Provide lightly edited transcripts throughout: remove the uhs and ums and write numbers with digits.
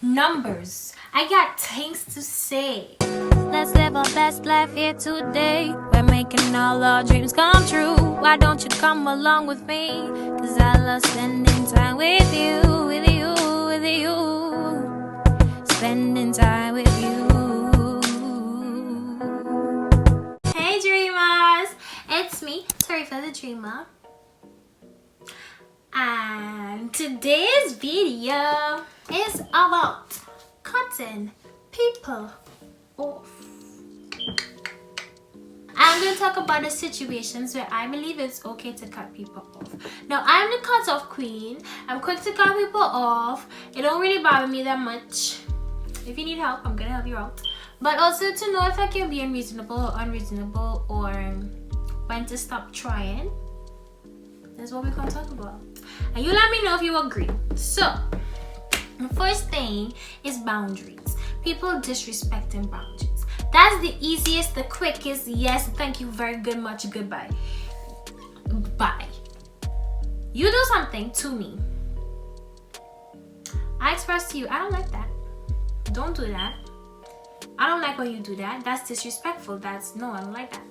numbers. I got things to say. Let's live our best life here today. We're making all our dreams come true. Why don't you come along with me? Cause I love spending time with you, with you, with you. Spending time with you. Hey dreamers, it's me, TahrifaTheDreamer. And today's video is about cutting people off. I'm going to talk about the situations where I believe it's okay to cut people off. Now, I'm the cut-off queen. I'm quick to cut people off. It don't really bother me that much. If you need help, I'm going to help you out. But also to know if I can be unreasonable or unreasonable, or when to stop trying. That's what we're going to talk about. And you let me know if you agree. So, the first thing is boundaries. People disrespecting boundaries. That's the easiest, the quickest. Yes, thank you very good much. Goodbye. Bye. You do something to me. I express to you, I don't like that. Don't do that. I don't like when you do that. That's disrespectful. No, I don't like that.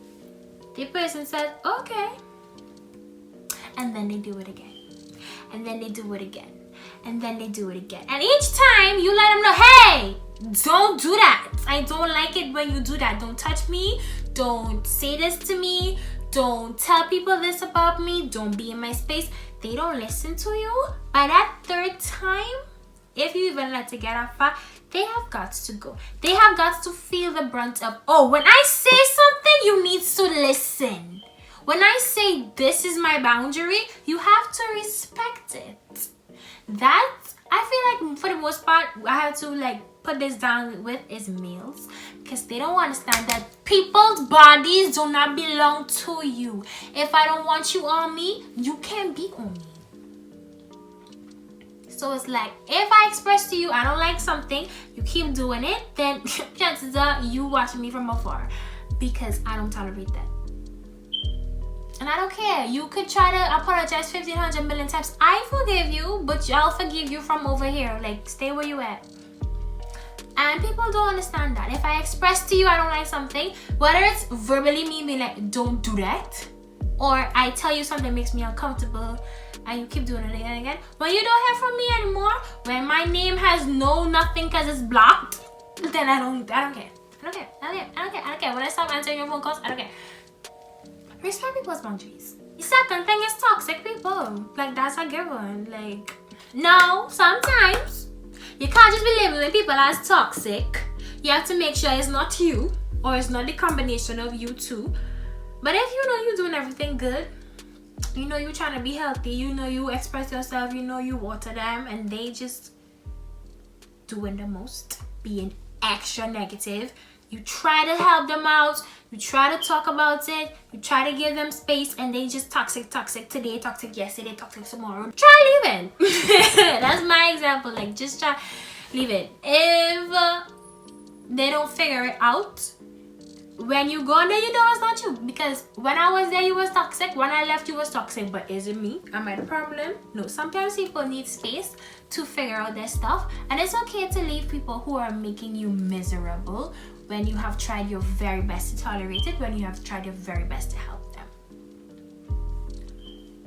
The person says, okay. And then they do it again. And then they do it again. And then they do it again. And each time you let them know, hey, don't do that. I don't like it when you do that. Don't touch me. Don't say this to me. Don't tell people this about me. Don't be in my space. They don't listen to you. By that third time, if you even let it get that far, they have got to go. They have got to feel the brunt of, oh, when I say something, you need to listen. When I say this is my boundary, you have to respect it. That, I feel like for the most part, I have to put this down with is males, because they don't understand that people's bodies do not belong to you. If I don't want you on me, you can't be on me. So it's like, if I express to you I don't like something, you keep doing it, then chances are you watching me from afar, because I don't tolerate that. And I don't care. You could try to apologize 1,500 million times. I forgive you, but I'll forgive you from over here. Stay where you at. And people don't understand that. If I express to you I don't like something, whether it's verbally me being like, don't do that, or I tell you something makes me uncomfortable, and you keep doing it again and again, when you don't hear from me anymore, when my name has nothing because it's blocked, then I don't care. I don't care. When I stop answering your phone calls, I don't care. Respect people's boundaries. The second thing is toxic people. That's a given. No, sometimes you can't just be labeling people as toxic. You have to make sure it's not you, or it's not the combination of you two. But if you know you're doing everything good, you know you're trying to be healthy, you know you express yourself, you know you water them, and they just doing the most, being extra negative, you try to help them out, you try to talk about it, you try to give them space, and they just toxic today, toxic yesterday, toxic tomorrow. Try leaving. That's my example. Just try leave it. If they don't figure it out, when you go there, you know it's not you. Because when I was there, you was toxic. When I left, you was toxic. But is it me? Am I the problem? No. Sometimes people need space to figure out their stuff. And it's okay to leave people who are making you miserable when you have tried your very best to tolerate it, when you have tried your very best to help them.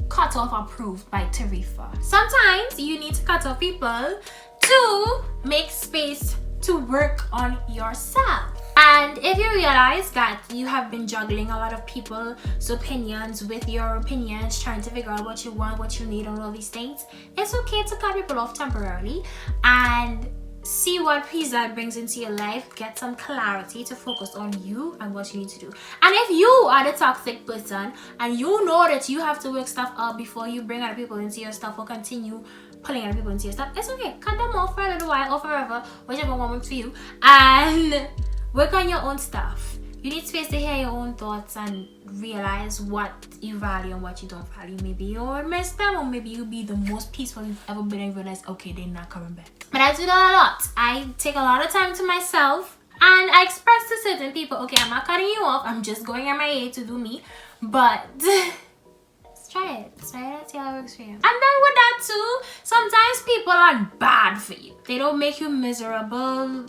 Cut off approved by Tahrifa. Sometimes you need to cut off people to make space to work on yourself. And if you realize that you have been juggling a lot of people's opinions with your opinions, trying to figure out what you want, what you need, and all these things, it's okay to cut people off temporarily and see what peace that brings into your life. Get some clarity to focus on you and what you need to do. And if you are the toxic person and you know that you have to work stuff out before you bring other people into your stuff or continue pulling other people into your stuff, it's okay. Cut them off for a little while or forever, whichever one works for you, and work on your own stuff. You need space to hear your own thoughts and realize what you value and what you don't value. Maybe you'll miss them, or maybe you'll be the most peaceful you've ever been and realize, okay, they're not coming back. But I do that a lot. I take a lot of time to myself and I express to certain people, okay, I'm not cutting you off. I'm just going MIA to do me. But Try it. Try it. See how it works for you. And then with that too, sometimes people are bad for you. They don't make you miserable.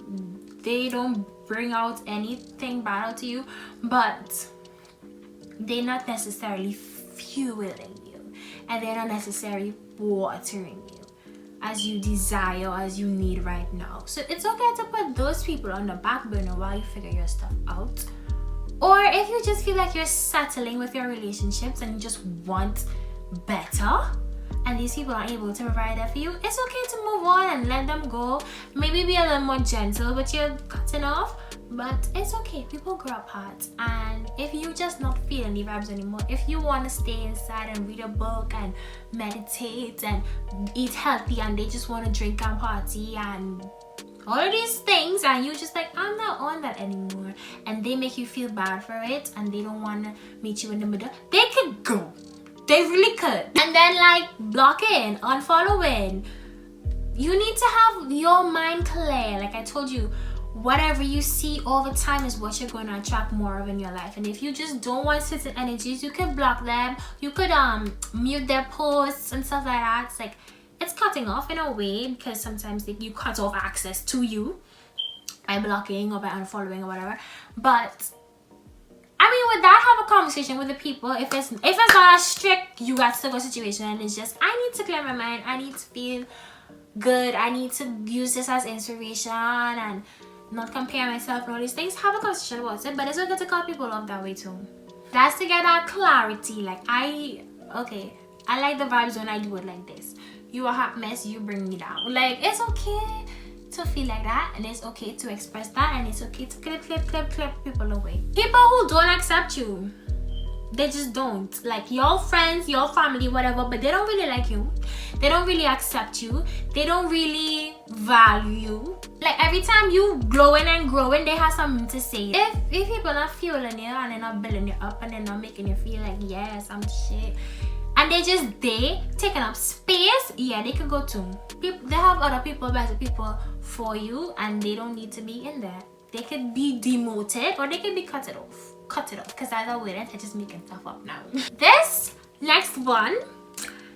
They don't bring out anything bad out to you, but they're not necessarily fueling you, and they're not necessarily watering you as you desire, as you need right now. So it's okay to put those people on the back burner while you figure your stuff out. Or if you just feel like you're settling with your relationships and you just want better, and these people aren't able to provide that for you, it's okay to move on and let them go. Maybe be a little more gentle with your cutting off, but it's okay. People grow apart, and if you just not feeling the vibes anymore, if you want to stay inside and read a book and meditate and eat healthy, and they just want to drink and party and all of these things, and you just like, I'm not on that anymore, and they make you feel bad for it, and they don't want to meet you in the middle, they could go. They really could. And then like blocking, unfollowing. You need to have your mind clear. Like I told you, whatever you see all the time is what you're going to attract more of in your life. And if you just don't want certain energies, you could block them. You could mute their posts and stuff like that. It's like, it's cutting off in a way, because sometimes you cut off access to you by blocking or by unfollowing or whatever. But I mean, with that, have a conversation with the people. If it's not a strict you got to go situation, and it's just, I need to clear my mind, I need to feel good, I need to use this as inspiration and not compare myself and all these things, have a conversation about it. But it's okay to cut people off that way too. That's to get that clarity. Like I like the vibes when I do it like this. You a hot mess, you bring me down. Like, it's okay to feel like that, and it's okay to express that, and it's okay to clip people away. People who don't accept you, they just don't. Like your friends, your family, whatever, but they don't really like you. They don't really accept you. They don't really value you. Like every time you glowing and growing, they have something to say. If people are fueling you and they're not building you up and they're not making you feel like, yes, I'm shit, and they just taking up space, yeah, they could go too. They have other people, better people for you, and they don't need to be in there. They could be demoted, or they could be cut it off, because that's a word. They're just making stuff up now. This next one,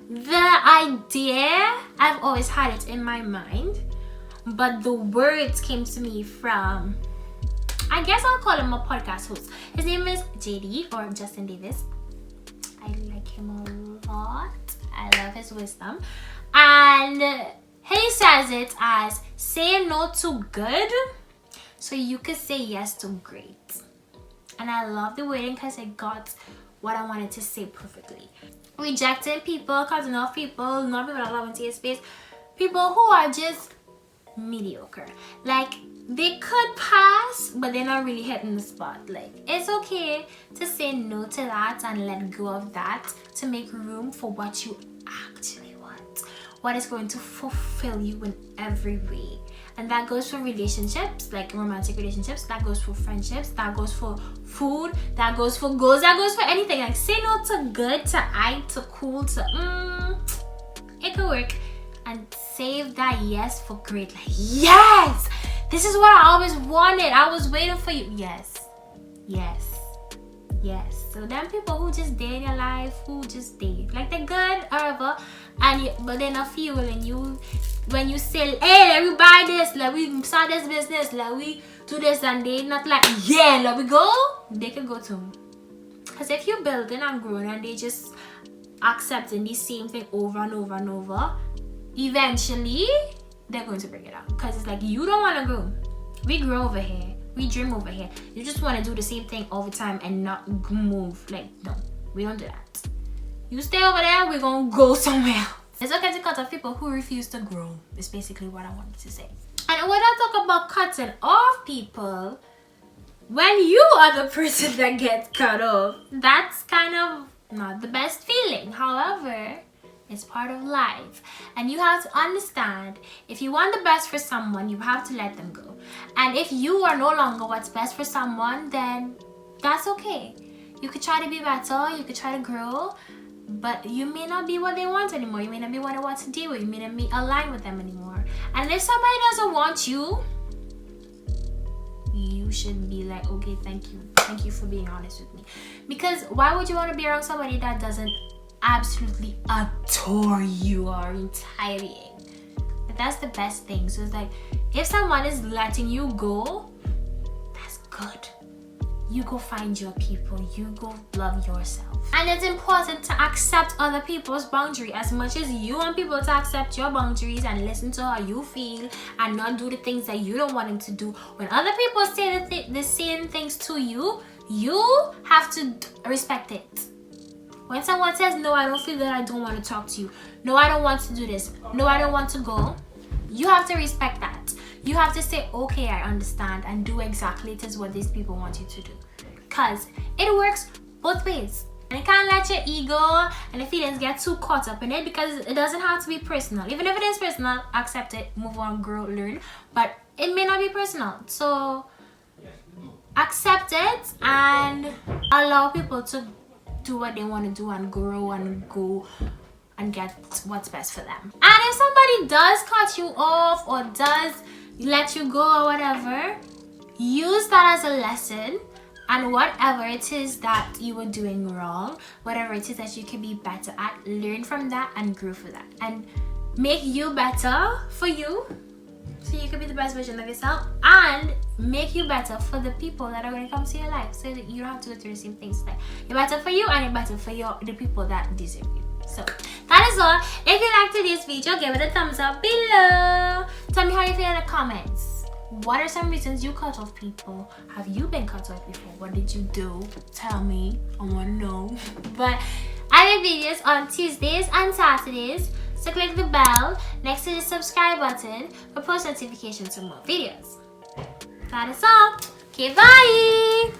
the idea, I've always had it in my mind, but the words came to me from, I guess I'll call him a podcast host. His name is JD, or Justin Davis. I like him a lot. I love his wisdom. And he says it as, say no to good so you could say yes to great. And I love the wording because it got what I wanted to say perfectly. Rejecting people, cutting off people, not people allowing to your space, people who are just mediocre. Like, they could pass, but they're not really hitting the spot. Like, it's okay to say no to that and let go of that to make room for what you actually want, what is going to fulfill you in every way. And that goes for relationships, like romantic relationships, that goes for friendships, that goes for food, that goes for goals, that goes for anything. Like, say no to good, to I, to cool, to it could work. And save that yes for great. Like, yes, this is what I always wanted. I was waiting for you. Yes. So them people who just stay in your life, who just stay, like they're good, however, but they're not fueling you. When you say, hey, let me buy this, let me start this business, let me do this, and they not like, yeah, let me go, they can go too. Because if you're building and growing and they just accepting the same thing over and over and over, eventually they're going to bring it out. Because it's like, you don't want to grow. We grow over here, we dream over here. You just want to do the same thing all the time and not move. Like, no, we don't do that. You stay over there, we're gonna go somewhere. It's okay to cut off people who refuse to grow. It's basically what I wanted to say. And when I talk about cutting off people, when you are the person that gets cut off, that's kind of not the best feeling. However, it's part of life, and you have to understand, if you want the best for someone, you have to let them go. And if you are no longer what's best for someone, then that's okay. You could try to be better, you could try to grow, but you may not be what they want anymore. You may not be what they want to deal with. You may not be aligned with them anymore. And if somebody doesn't want you, you should be like, okay, thank you for being honest with me. Because why would you want to be around somebody that doesn't absolutely adore you or entire being. But that's the best thing. So it's like, if someone is letting you go, that's good. You go find your people. You go love yourself. And it's important to accept other people's boundary as much as you want people to accept your boundaries and listen to how you feel and not do the things that you don't want them to do. When other people say the same things to you, you have to respect it. When someone says, no, I don't feel that, I don't want to talk to you. No, I don't want to do this. No, I don't want to go. You have to respect that. You have to say, okay, I understand, and do exactly it is what these people want you to do. Because it works both ways. And you can't let your ego and the feelings get too caught up in it, because it doesn't have to be personal. Even if it is personal, accept it, move on, grow, learn. But it may not be personal. So accept it and allow people to do what they want to do and grow and go and get what's best for them. And if somebody does cut you off or does let you go or whatever, use that as a lesson, and whatever it is that you were doing wrong, whatever it is that you can be better at, learn from that and grow for that, and make you better for you, so you can be the best version of yourself, and make you better for the people that are going to come to your life, so that you don't have to go through the same things. Like, you're better for you and you're better for the people that deserve you. So that is all. If you liked today's video, give it a thumbs up below. Tell me how you feel in the comments. What are some reasons you cut off people? Have you been cut off before? What did you do? Tell me. I want to know. But I make videos on Tuesdays and Saturdays, so click the bell next to the subscribe button for post notifications for more videos. That is all. Okay, bye!